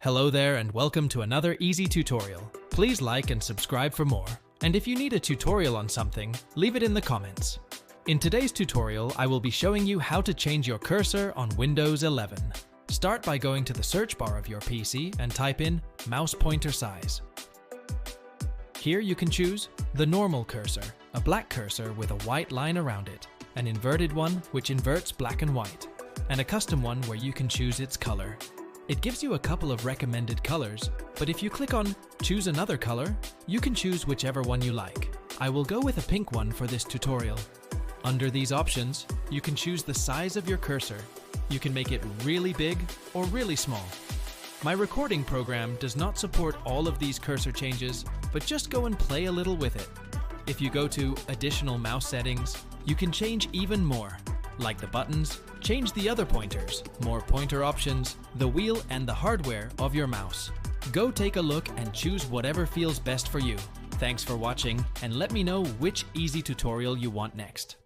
Hello there and welcome to another easy tutorial. Please like and subscribe for more. And if you need a tutorial on something, leave it in the comments. In today's tutorial, I will be showing you how to change your cursor on Windows 11. Start by going to the search bar of your PC and type in mouse pointer size. Here you can choose the normal cursor, a black cursor with a white line around it, an inverted one which inverts black and white, and a custom one where you can choose its color. It gives you a couple of recommended colors, but if you click on choose another color, you can choose whichever one you like. I will go with a pink one for this tutorial. Under these options, you can choose the size of your cursor. You can make it really big or really small. My recording program does not support all of these cursor changes, but just go and play a little with it. If you go to additional mouse settings, you can change even more, like the buttons, change the other pointers, more pointer options, the wheel and the hardware of your mouse. Go take a look and choose whatever feels best for you. Thanks for watching and let me know which easy tutorial you want next.